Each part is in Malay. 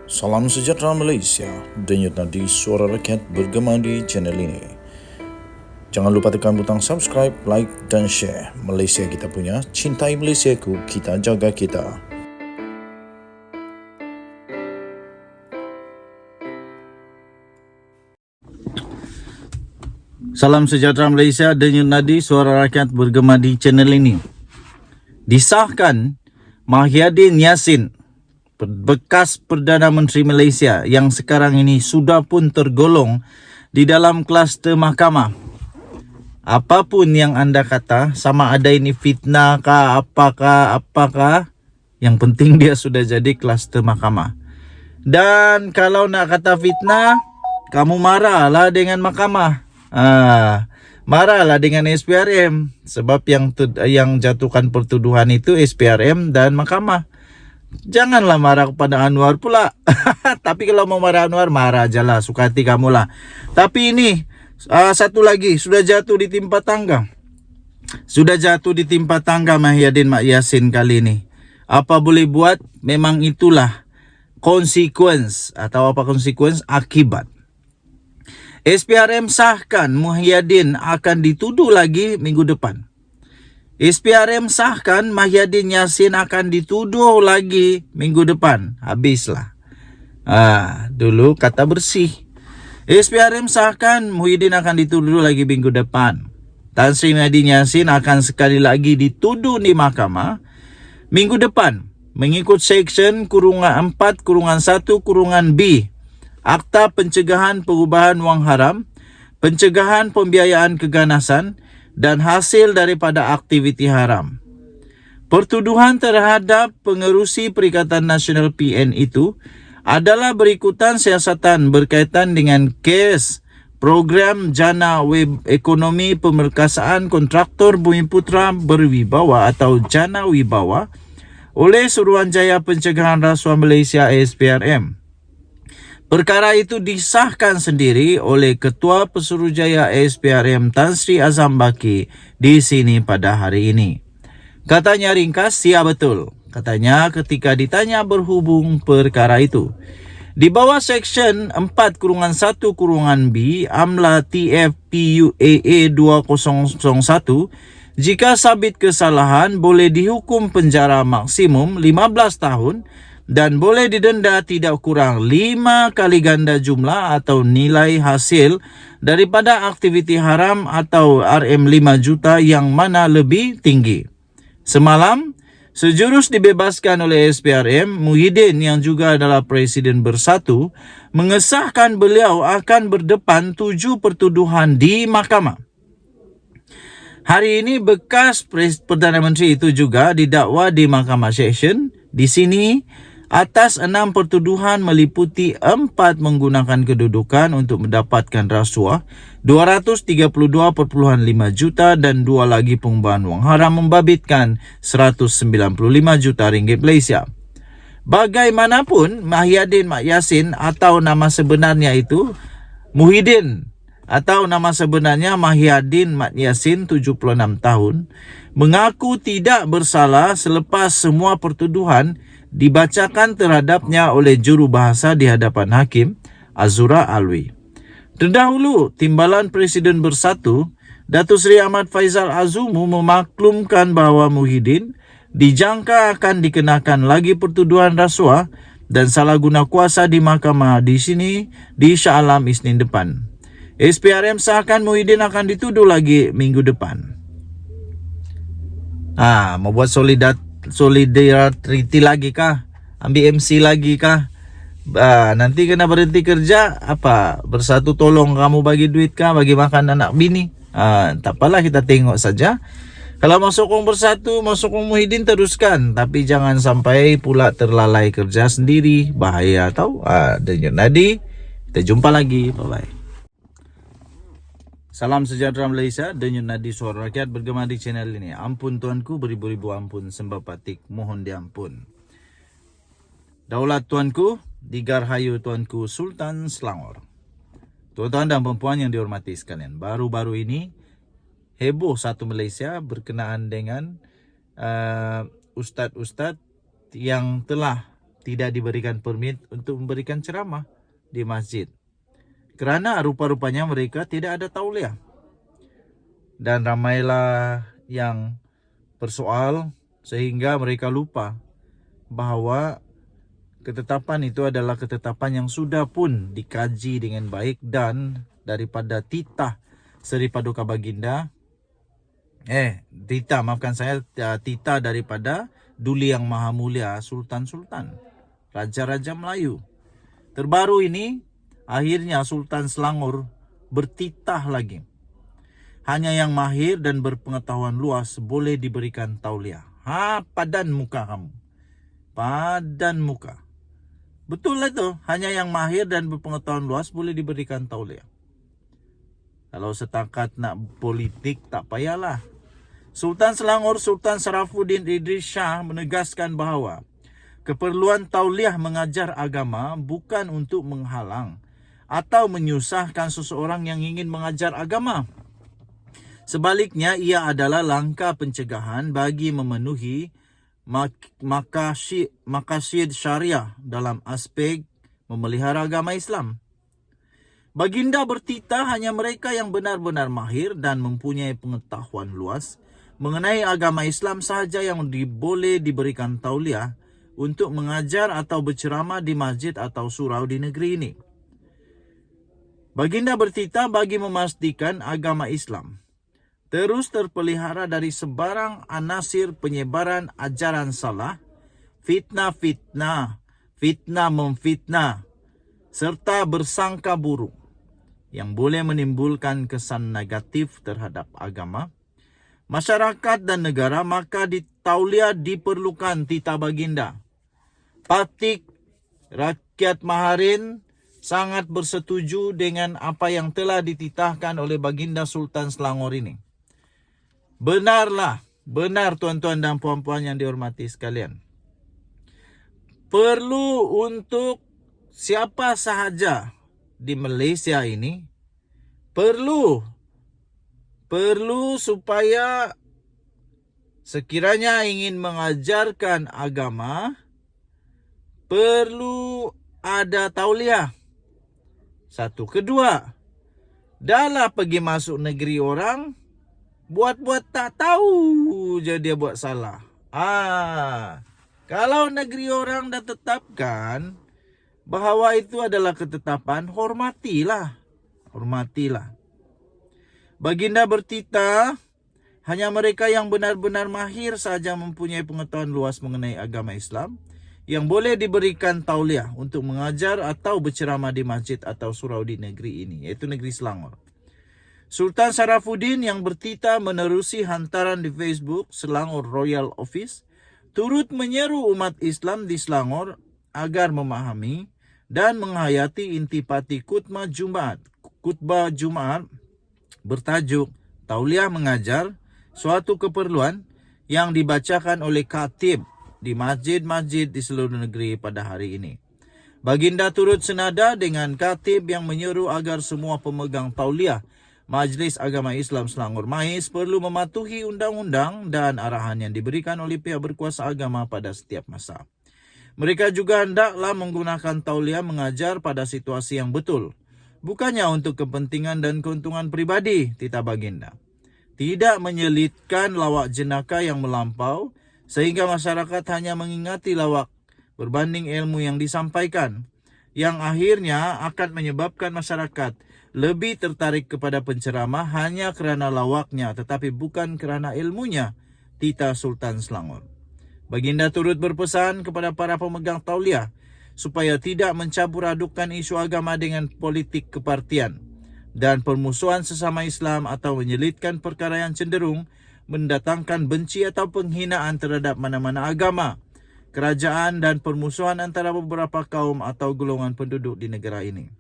Salam sejahtera Malaysia, denyut nadi suara rakyat bergema di channel ini. Jangan lupa tekan butang subscribe, like dan share. Malaysia kita punya, cintai Malaysiaku, kita jaga kita. Salam sejahtera Malaysia, denyut nadi suara rakyat bergema di channel ini. Disahkan Mahyadin Yassin, bekas Perdana Menteri Malaysia yang sekarang ini sudah pun tergolong di dalam kluster mahkamah. Apapun yang anda kata, sama ada ini fitnah kah, apakah, yang penting dia sudah jadi kluster mahkamah. Dan kalau nak kata fitnah, kamu marahlah dengan mahkamah. Marahlah dengan SPRM, sebab yang jatuhkan pertuduhan itu SPRM dan mahkamah. Janganlah marah kepada Anwar pula. Tapi kalau mau marah Anwar, marah aja lah, suka hati kamu lah. Tapi ini satu lagi, sudah jatuh di timpa tangga. Sudah jatuh di timpa tangga Mahyadin Yassin kali ini. Apa boleh buat, memang itulah konsekuens atau apa konsekuens akibat. SPRM sahkan Mahyadin akan dituduh lagi minggu depan. SPRM sahkan Mahyadin Yassin akan dituduh lagi minggu depan. Habislah. Dulu kata bersih. SPRM sahkan Muhyiddin akan dituduh lagi minggu depan. Tan Sri Mahyadin Yassin akan sekali lagi dituduh di mahkamah minggu depan mengikut Seksyen _4_1_B Akta Pencegahan Perubahan Wang Haram, Pencegahan Pembiayaan Keganasan dan hasil daripada aktiviti haram. Pertuduhan terhadap pengerusi Perikatan Nasional PN itu adalah berikutan siasatan berkaitan dengan kes program Jana Web Ekonomi Pemerkasaan Kontraktor Bumiputra Berwibawa atau Jana Wibawa oleh Suruhanjaya Pencegahan Rasuah Malaysia SPRM. Perkara itu disahkan sendiri oleh Ketua Pesuruhjaya SPRM Tan Sri Azam Baki di sini pada hari ini. Katanya ringkas, ya betul. Katanya ketika ditanya berhubung perkara itu. Di bawah Seksyen 4_1_B AMLA TFPUAA 2001, jika sabit kesalahan boleh dihukum penjara maksimum 15 tahun dan boleh didenda tidak kurang 5 kali ganda jumlah atau nilai hasil daripada aktiviti haram atau RM5 juta yang mana lebih tinggi. Semalam, sejurus dibebaskan oleh SPRM, Muhyiddin yang juga adalah Presiden Bersatu, mengesahkan beliau akan berdepan 7 pertuduhan di mahkamah. Hari ini bekas Perdana Menteri itu juga didakwa di Mahkamah Seksyen. Di sini, atas 6 pertuduhan meliputi 4 menggunakan kedudukan untuk mendapatkan rasuah 232.5 juta dan 2 lagi pengubahan wang haram membabitkan 195 juta ringgit Malaysia. Bagaimanapun, Mahyadin Yassin atau nama sebenarnya itu Muhyiddin atau nama sebenarnya Mahyadin Yassin 76 tahun mengaku tidak bersalah selepas semua pertuduhan dibacakan terhadapnya oleh jurubahasa di hadapan Hakim Azura Alwi. Terdahulu, Timbalan Presiden Bersatu, Datuk Seri Ahmad Faizal Azumu memaklumkan bahawa Muhyiddin dijangka akan dikenakan lagi pertuduhan rasuah dan salah guna kuasa di mahkamah di sini di Shah Alam Isnin depan. SPRM sahkan Muhyiddin akan dituduh lagi minggu depan. Mau buat solidarity lagi kah? Ambil MC lagi kah? Nanti kena berhenti kerja, apa? Bersatu tolong kamu bagi duit kah? Bagi makan anak bini? Tak apalah, kita tengok saja. Kalau mau sokong Bersatu, mau sokong Muhyiddin, teruskan. Tapi jangan sampai pula terlalai kerja sendiri. Bahaya tau. Denyut nadi. Kita jumpa lagi. Bye-bye. Salam sejahtera Malaysia, denyut nadi suara rakyat bergema di channel ini. Ampun tuanku, beribu-ribu ampun, sembah patik, mohon diampun. Daulat tuanku, digarhayu tuanku Sultan Selangor. Tuan-tuan dan perempuan yang dihormati sekalian, baru-baru ini heboh satu Malaysia berkenaan dengan ustaz-ustaz yang telah tidak diberikan permit untuk memberikan ceramah di masjid. Kerana rupa-rupanya mereka tidak ada tauliah. Dan ramailah yang bersoal sehingga mereka lupa bahawa ketetapan itu adalah ketetapan yang sudah pun dikaji dengan baik dan daripada titah Seri Paduka Baginda titah daripada Duli Yang Maha Mulia Sultan-Sultan, Raja-Raja Melayu. Terbaru ini akhirnya Sultan Selangor bertitah lagi. Hanya yang mahir dan berpengetahuan luas boleh diberikan tauliah. Padan muka kamu. Padan muka. Betul lah itu. Hanya yang mahir dan berpengetahuan luas boleh diberikan tauliah. Kalau setakat nak politik tak payahlah. Sultan Selangor Sultan Sarafuddin Idris Shah menegaskan bahawa keperluan tauliah mengajar agama bukan untuk menghalang atau menyusahkan seseorang yang ingin mengajar agama. Sebaliknya, ia adalah langkah pencegahan bagi memenuhi maqasid syariah dalam aspek memelihara agama Islam. Baginda bertitah hanya mereka yang benar-benar mahir dan mempunyai pengetahuan luas mengenai agama Islam sahaja yang boleh diberikan tauliah untuk mengajar atau berceramah di masjid atau surau di negeri ini. Baginda bertitah bagi memastikan agama Islam terus terpelihara dari sebarang anasir penyebaran ajaran salah, fitnah memfitnah, serta bersangka buruk yang boleh menimbulkan kesan negatif terhadap agama, masyarakat dan negara. Maka di tauliah diperlukan titah Baginda. Patik rakyat Maharin sangat bersetuju dengan apa yang telah dititahkan oleh Baginda Sultan Selangor ini. Benar tuan-tuan dan puan-puan yang dihormati sekalian. Perlu untuk siapa sahaja di Malaysia ini, perlu supaya sekiranya ingin mengajarkan agama, perlu ada tauliah. Satu. Kedua, dah pergi masuk negeri orang, buat-buat tak tahu je dia buat salah. Kalau negeri orang dah tetapkan bahawa itu adalah ketetapan, hormatilah. Baginda bertitah hanya mereka yang benar-benar mahir saja mempunyai pengetahuan luas mengenai agama Islam yang boleh diberikan tauliah untuk mengajar atau berceramah di masjid atau surau di negeri ini, iaitu negeri Selangor. Sultan Sarafuddin yang bertitah menerusi hantaran di Facebook Selangor Royal Office turut menyeru umat Islam di Selangor agar memahami dan menghayati intipati khutbah Jumaat bertajuk Tauliah Mengajar, suatu keperluan yang dibacakan oleh khatib di masjid-masjid di seluruh negeri pada hari ini. Baginda turut senada dengan khatib yang menyeru agar semua pemegang tauliah Majlis Agama Islam Selangor MAIS perlu mematuhi undang-undang dan arahan yang diberikan oleh pihak berkuasa agama pada setiap masa. Mereka juga hendaklah menggunakan tauliah mengajar pada situasi yang betul, bukannya untuk kepentingan dan keuntungan pribadi, titah Baginda. Tidak menyelitkan lawak jenaka yang melampau sehingga masyarakat hanya mengingati lawak berbanding ilmu yang disampaikan, yang akhirnya akan menyebabkan masyarakat lebih tertarik kepada penceramah hanya kerana lawaknya tetapi bukan kerana ilmunya, titah Sultan Selangor. Baginda turut berpesan kepada para pemegang tauliah supaya tidak mencampur adukan isu agama dengan politik kepartian dan permusuhan sesama Islam atau menyelitkan perkara yang cenderung mendatangkan benci atau penghinaan terhadap mana-mana agama, kerajaan dan permusuhan antara beberapa kaum atau golongan penduduk di negara ini.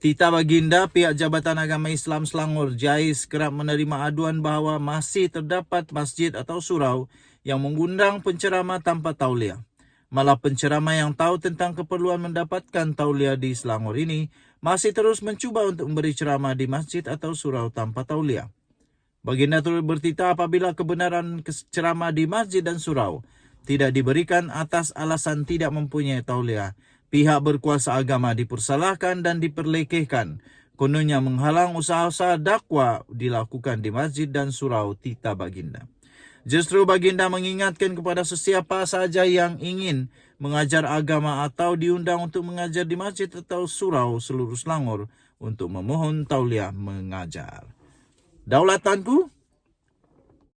Titah Baginda, pihak Jabatan Agama Islam Selangor JAIS kerap menerima aduan bahawa masih terdapat masjid atau surau yang mengundang penceramah tanpa tauliah. Malah penceramah yang tahu tentang keperluan mendapatkan tauliah di Selangor ini masih terus mencuba untuk memberi ceramah di masjid atau surau tanpa tauliah. Baginda turut bertitah apabila kebenaran ceramah di masjid dan surau tidak diberikan atas alasan tidak mempunyai tauliah. Pihak berkuasa agama dipersalahkan dan diperlekehkan. Kononnya menghalang usaha-usaha dakwah dilakukan di masjid dan surau Tita Baginda. Justru Baginda mengingatkan kepada sesiapa saja yang ingin mengajar agama atau diundang untuk mengajar di masjid atau surau seluruh Selangor untuk memohon tauliah mengajar. Daulatanku,